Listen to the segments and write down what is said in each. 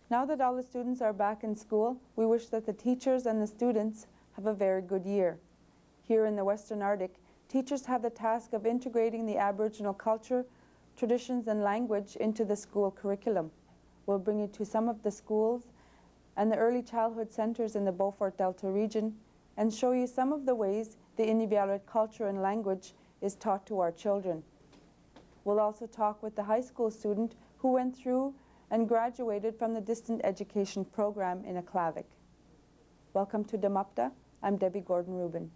Now that all the students are back in school, we wish that the teachers and the students have a very good year. Here in the Western Arctic, teachers have the task of integrating the Aboriginal culture, traditions and language into the school curriculum. We'll bring you to some of the schools and the early childhood centres in the Beaufort Delta region and show you some of the ways the Inuvialuit culture and language is taught to our children. We'll also talk with the high school student who went through and graduated from the distant education program in Aklavik. Welcome to TAMAPTA. I'm Debbie Gordon-Rubin.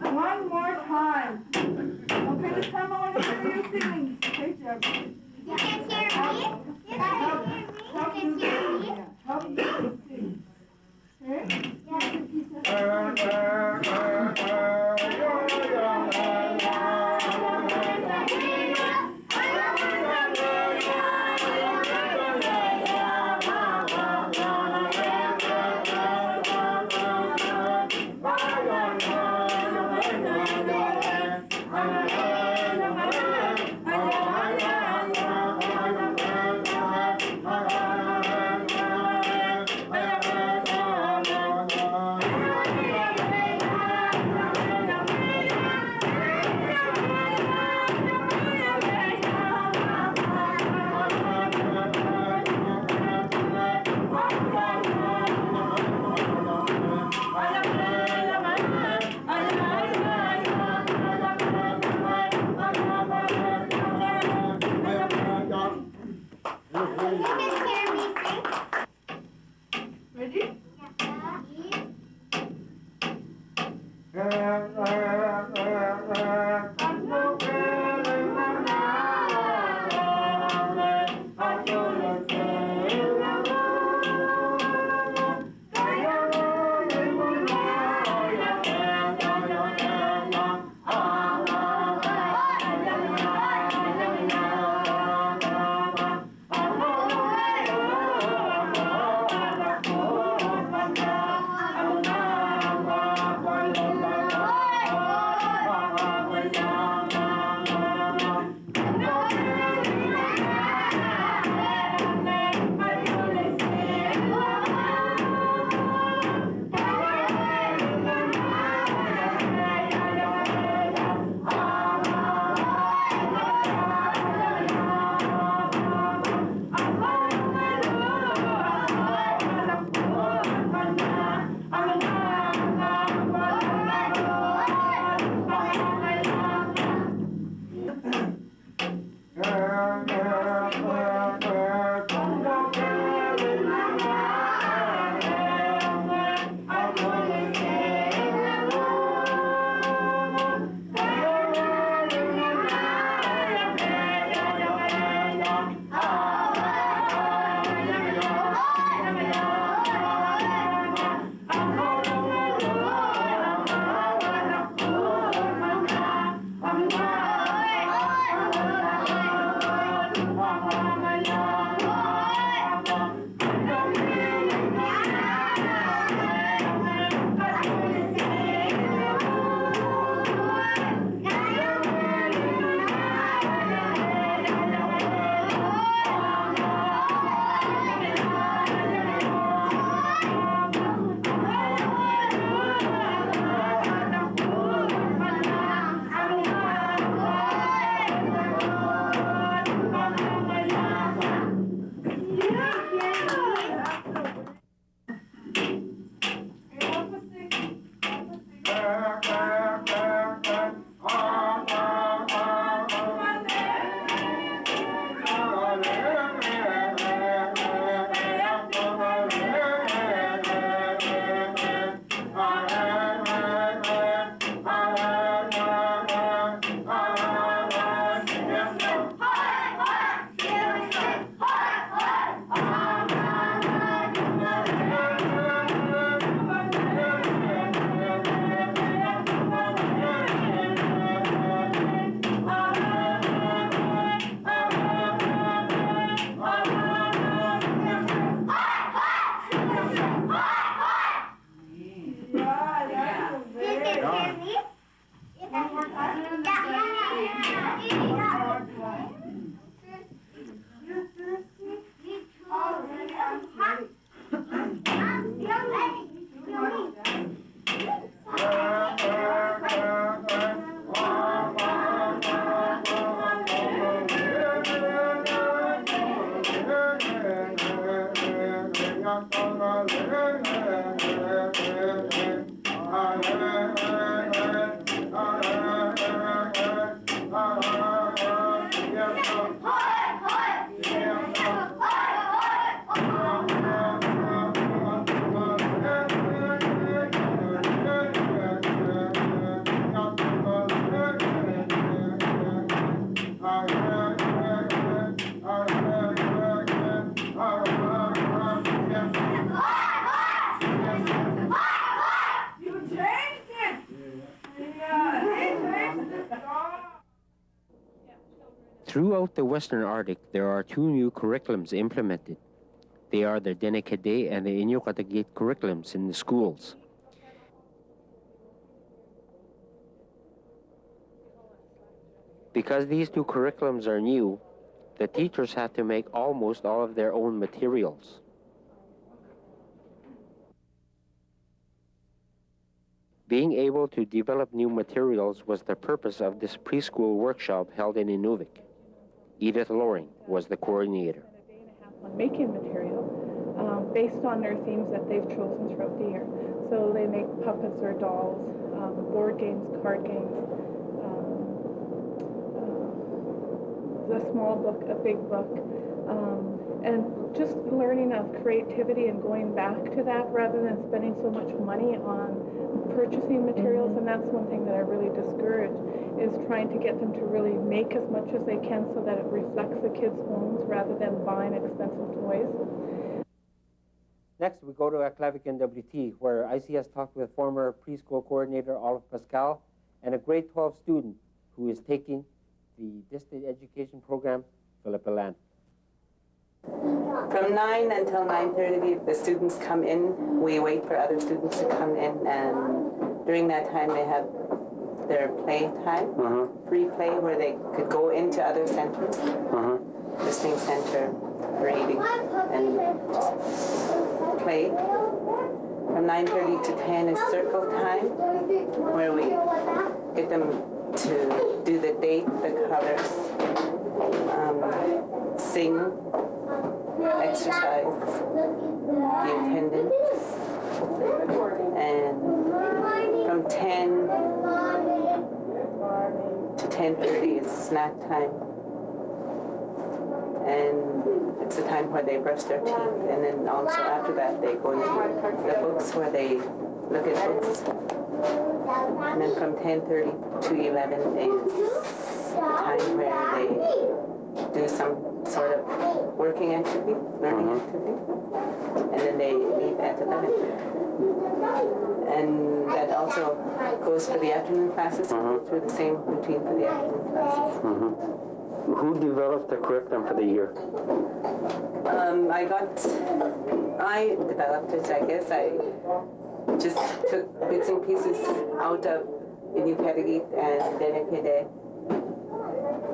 One more time. Okay, this time I want to hear you singing. Okay, Jeff. You can hear me? You can hear me? You can hear me? Help me sing. Okay? Throughout the Western Arctic, there are two new curriculums implemented. They are the Denekade and the Inuvialuit curriculums in the schools. Because these two curriculums are new, the teachers have to make almost all of their own materials. Being able to develop new materials was the purpose of this preschool workshop held in Inuvik. Edith Loring was the coordinator. A day and a half on making material based on their themes that they've chosen throughout the year. So they make puppets or dolls, board games, card games, a small book, a big book, and just learning of creativity and going back to that rather than spending so much money on purchasing materials. And that's one thing that I really discourage, is trying to get them to really make as much as they can so that it reflects the kids' homes rather than buying expensive toys. Next, we go to Aklavik NWT, where ICS talked with former preschool coordinator Olive Pascal and a grade 12 student who is taking the distant education program, Philippa Land. From 9 until 9:30, the students come in. We wait for other students to come in, and during that time they have their play time, free play, where they could go into other centers, listening center, reading, and just play. From 9:30 to 10 is circle time, where we get them to do the date, the colors, sing, exercise, the attendance, and from 10 to 10:30 is snack time, and it's the time where they brush their teeth, and then also after that they go into the books where they look at books, and then from 10:30 to 11 is the time where they do some sort of working activity, learning activity, and then they leave at 11. And that also goes for the afternoon classes, through the same routine for the afternoon classes. Who developed the curriculum for the year? I developed it, I guess. I just took bits and pieces out of Inuvialuit and Denekade,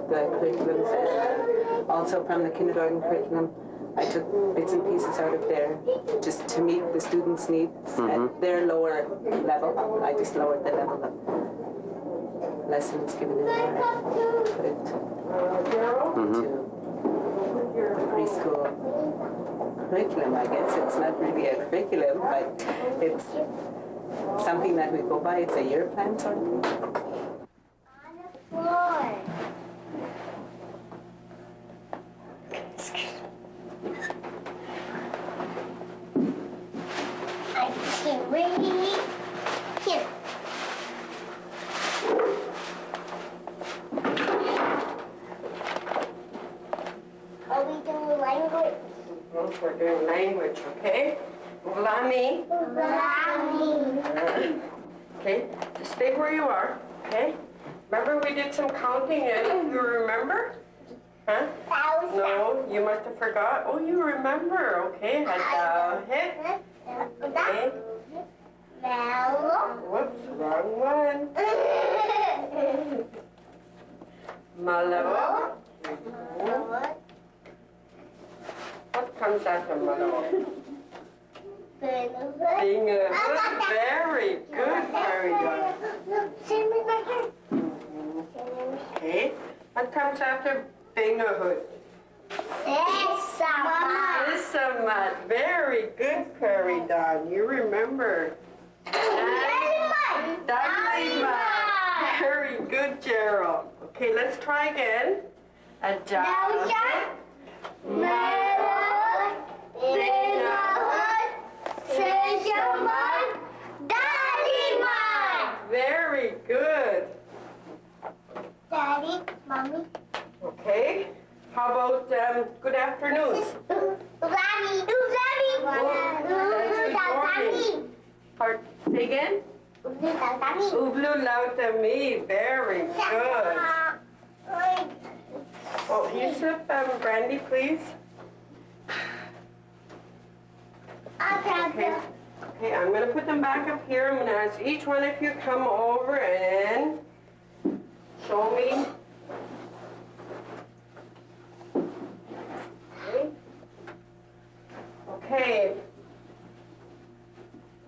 the curriculums, and also from the kindergarten curriculum. I took bits and pieces out of there just to meet the students' needs at their lower level. I just lowered the level of lessons given in there and put it to the preschool curriculum, I guess. It's not really a curriculum, but it's something that we go by. It's a year plan sort of thing. On the floor. I can read here. Are we doing language? We're doing language, okay? Ulami. Okay, just stay where you are, okay? Remember we did some counting in, you remember? Huh? No, you must have forgot. Oh, you remember, okay? Hit. Okay. Whoops, wrong one. Malo. What comes after Malo? Very good, very good. Okay, what comes after Bingahood? Sisamat. Very good, Prairie Dawn. You remember. Dynamite. Very good, Gerald. Okay, let's try again. Adjust. Very good. Daddy, Mommy. Okay. How about good afternoon? Say again? Ublu lautami. Very good. Oh, you slip Brandy, please. Okay. Okay, I'm gonna put them back up here. I'm gonna ask each one of you come over and show me. Okay. Okay.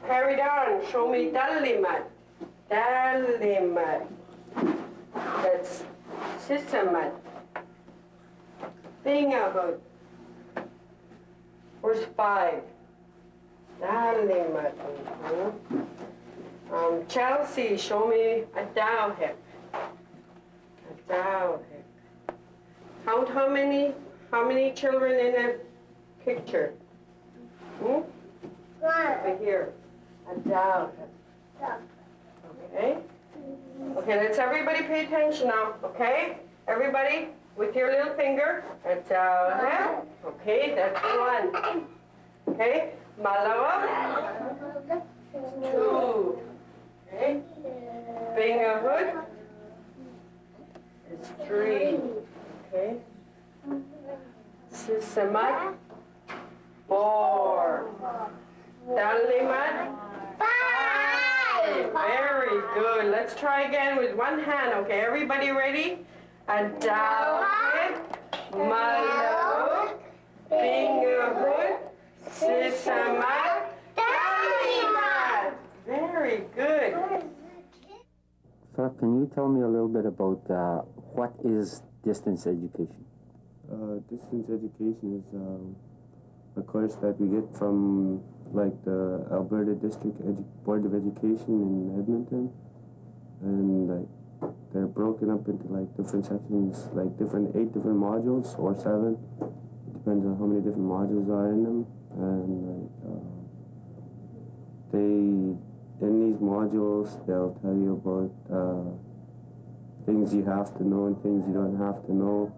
Carry down. Show me Dalimat. Dalimat. That's Sisamat. Thingahud. Where's 5? Dalimat. Chelsea, show me a Dowhip. A Dowhip. Count how many children in a picture? Over here. A Dowhip. Okay? Okay, let's everybody pay attention now, okay? Everybody, with your little finger. A Dowhip. Okay, that's 1. Okay? Malawa. 2. Okay? Bingahud is 3. Okay? Sisamat, 4. Dalimat, 5. Very good. Let's try again with one hand. Okay, everybody ready? A Dowhip, Malawa, Bingahud, Sisamat, Dalimat. Very good. So can you tell me a little bit about what is distance education? Distance education is a course that we get from like the Alberta District Board of Education in Edmonton, and like they're broken up into like different sections, like 8 different modules or 7. Depends on how many different modules are in them, and like in these modules they'll tell you about things you have to know and things you don't have to know.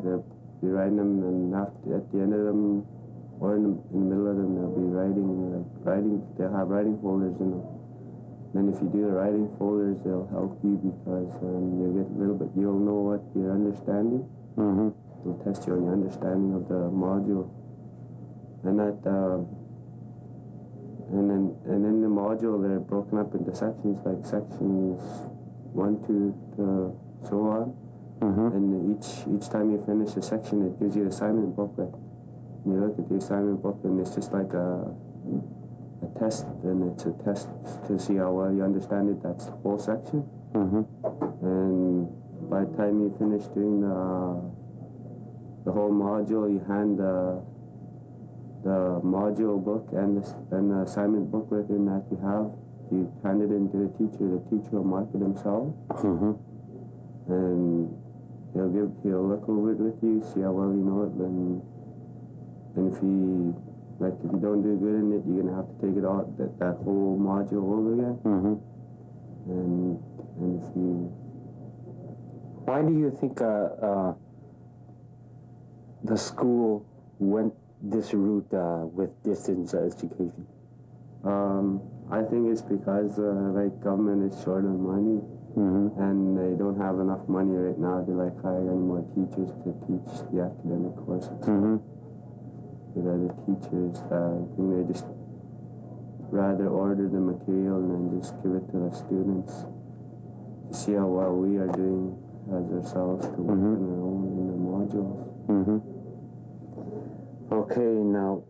They'll be writing them, and after, at the end of them or in the middle of them, they'll be writing. They'll have writing folders in them. Then if you do the writing folders, they'll help you because you'll get a little bit. You'll know what you're understanding. They'll test you on your understanding of the module, and that. And in the module, they're broken up into sections, like sections 1, 2, so on. And each time you finish a section, it gives you an assignment booklet. And you look at the assignment booklet, and it's just like a test, and it's a test to see how well you understand it. That's the whole section. And by the time you finish doing the whole module, you hand the module book and the assignment booklet in that you have. You hand it in to the teacher will mark it himself. And he'll look over it with you, see how well you know it, and if you don't do good in it, you're gonna have to take it out that whole module over again. And if you, why do you think the school went this route with distance education? I think it's because like government is short on money, and they don't have enough money right now to like hire any more teachers to teach the academic courses. With other teachers, I think they just rather order the material and then just give it to the students to see how well we are doing as ourselves to work on our own in the modules. Okay, now,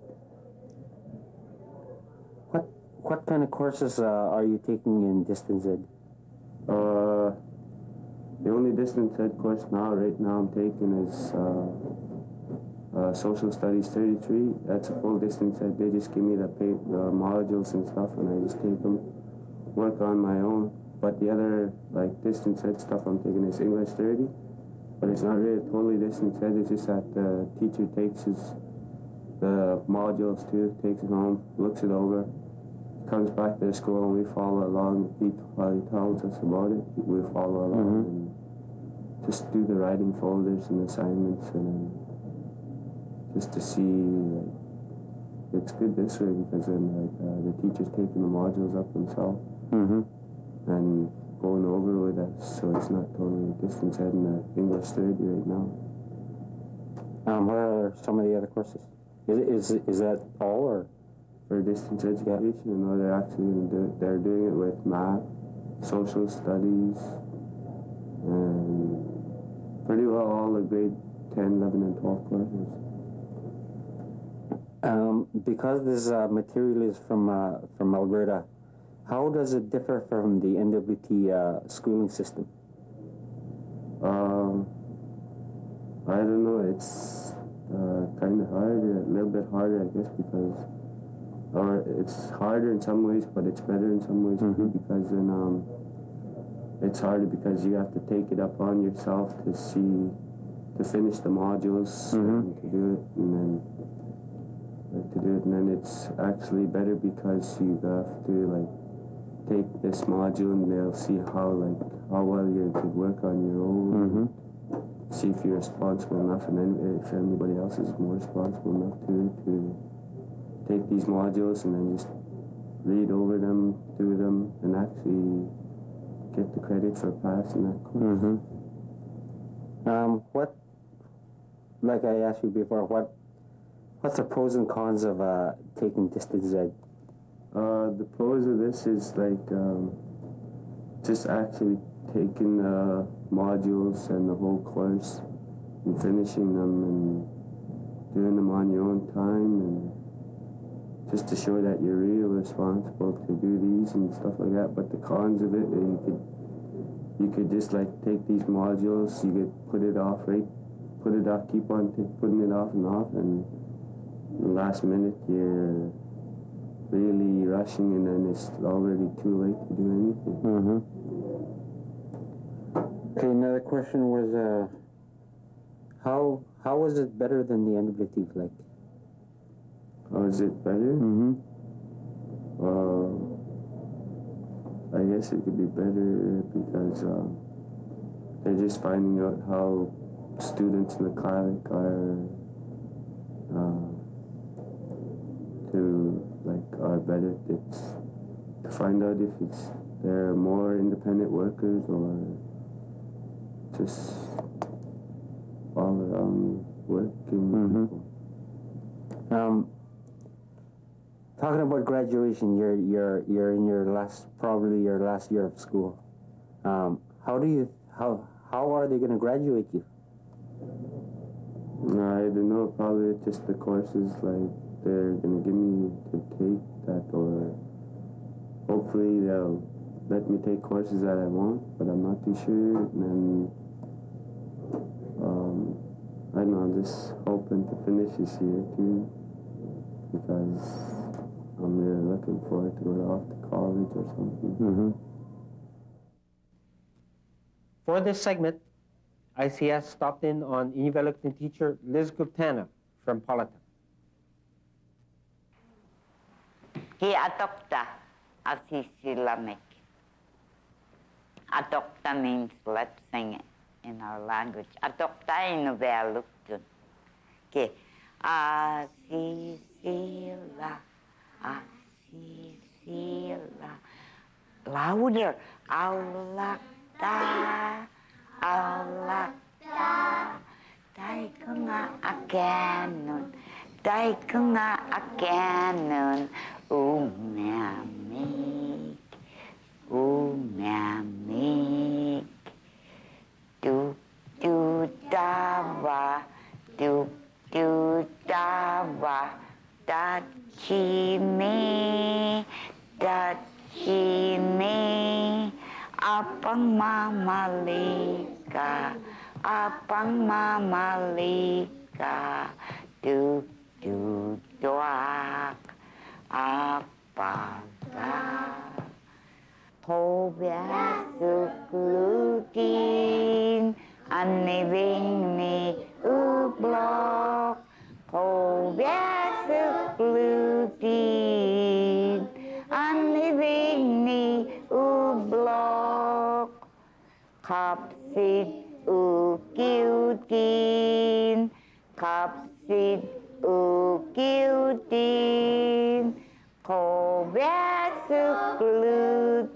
what kind of courses are you taking in distance ed? The only distance ed course right now I'm taking is Social Studies 33. That's a full distance ed. They just give me the modules and stuff, and I just take them, work on my own. But the other like distance ed stuff I'm taking is English 30, but it's not really totally distance ed. It's just that the teacher takes the modules too, takes it home, looks it over, comes back to the school, and we follow along while he tells us about it. We follow along and just do the writing folders and assignments, and just to see, it's good this way because then the teacher's taking the modules up themselves and going over with us, so it's not totally distance ed in the English 30 right now. What are some of the other courses? Is that all, or? For distance education, you know, they're doing it with math, social studies, and pretty well all the grade 10, 11, and 12 courses. Because this material is from Alberta, how does it differ from the NWT schooling system? I don't know, it's kind of hard, a little bit harder, I guess, because, or it's harder in some ways, but it's better in some ways too, because then it's harder because you have to take it upon yourself to finish the modules and to do it, and then it's actually better because you have to like take this module and they'll see how well you could work on your own. See if you're responsible enough, and then if anybody else is more responsible enough to take these modules and then just read over them, do them, and actually get the credit for passing that course. What, like I asked you before, what's the pros and cons of taking distance ed? The pros of this is like just actually taking the modules and the whole course and finishing them and doing them on your own time, and just to show that you're really responsible to do these and stuff like that. But the cons of it, you could just like take these modules, you could put it off, keep on putting it off, and the last minute you're really rushing, and then it's already too late to do anything. Okay, another question was, how was it better than the NWT? Like, how is it better? I guess it could be better because they're just finding out how students in the Aklavik are are better. It's to find out if they're more independent workers or just all around working people. Talking about graduation, you're in probably your last year of school. How are they going to graduate you? I don't know. Probably just the courses like they're going to give me to take that, or hopefully they'll let me take courses that I want, but I'm not too sure. And then I don't know. I'm just hoping to finish this year too, because I'm really looking forward to going off to college or something. For this segment, ICS stopped in on Inuvialuit teacher Liz Guptana from Polita. Ki adopta asisilamek. Adopta means let's sing it in our language. Adopta Inuvialuit. Ki asisila. Asisila. Louder. Aulakta. Aulakta. Daikanga aganon. Daikanga aganon. Umamik. Umamik. Du dawa. Du dawa. Dachime, dachime, apang mamalika, du duak, apaga. Tobia suklutin, aniving ni ublok. Tobia suklutin, aniving ni ublok. Kapsit ukiutin, kapsit ukiutin. Tobia suklutin,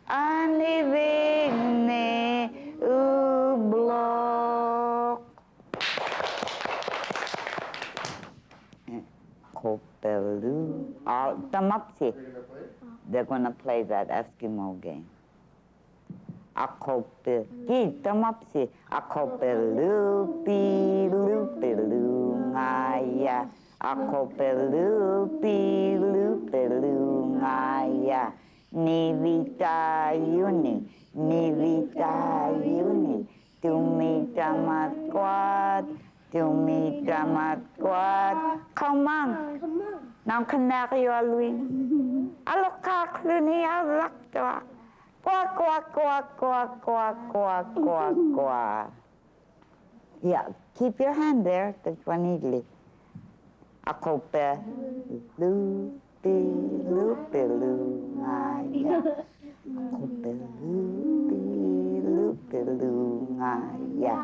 aniving ni ublok. Akopelu. Tamapsi. They're going to play that Eskimo game. Akopelu. Tamapsi. Akopelu. Pilu. Ngaya. Akopelu. Pilu. Ngaya. Nivita Yuni. Nivita Yuni. Tumita Matquat. Tumita Matquat. Come on. Now Inuvialuit. Alokak Luni Alakta. Quack, quack, quack, quack, quack, quack, quack, quack. Yeah, keep your hand there. That's one easily. Akope. Lupi, ngaya. Akope, lupi, ngaya.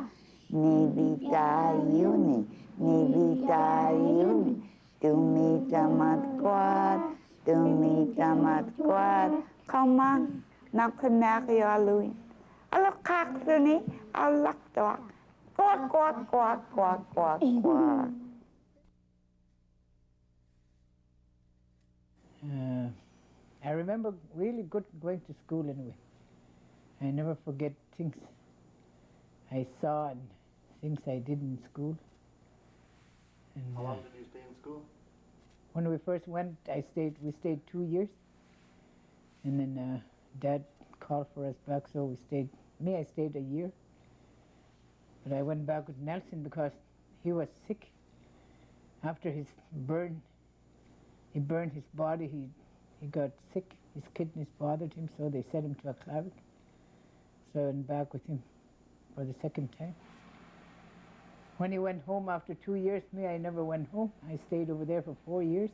Nivita Yuni. Nivita Yuni. Tumita Matquat. Tumita Matquat. Come on. Now Inuvialuit. Alokak Luni Alakta. Quack, quack, quack, quack, quack, quack. I remember really good going to school anyway. I never forget things I saw and things I did in school. And, how long did you stay in school? When we first went, we stayed 2 years. And then Dad called for us back, so I stayed a year. But I went back with Nelson because he was sick. After his burn, he burned his body, he got sick. His kidneys bothered him, so they sent him to Aklavik. So I went back with him for the second time. When he went home after 2 years, I never went home. I stayed over there for 4 years.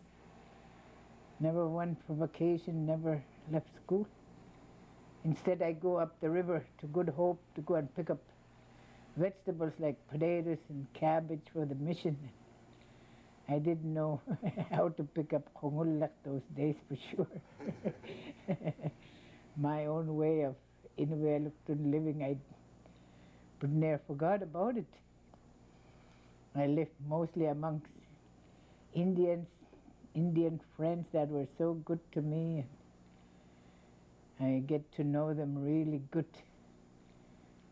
Never went for vacation, never left school. Instead, I go up the river to Good Hope to go and pick up vegetables like potatoes and cabbage for the mission. I didn't know how to pick up khongulak those days for sure. My own way of Inuvialuit living, I never forgot about it. I lived mostly amongst Indian friends that were so good to me. I get to know them really good.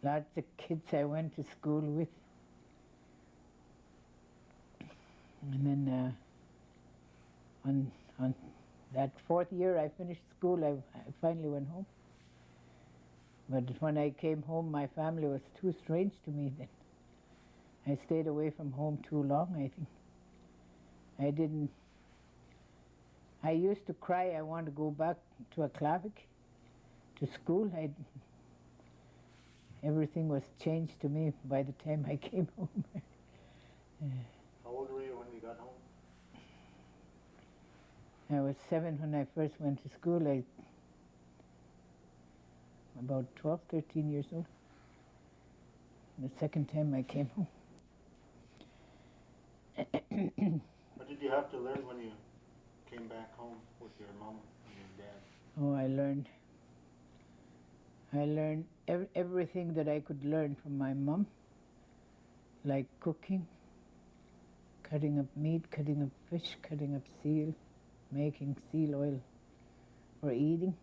Lots of kids I went to school with. And then on that 4th year I finished school, I finally went home. But when I came home, my family was too strange to me then. I stayed away from home too long, I think. I used to cry, I want to go back to Aklavik, to school. Everything was changed to me by the time I came home. How old were you when you got home? I was 7 when I first went to school. About 12, 13 years old. The second time I came home. What did you have to learn when you came back home with your mom and your dad? Oh, I learned everything that I could learn from my mom, like cooking, cutting up meat, cutting up fish, cutting up seal, making seal oil for eating.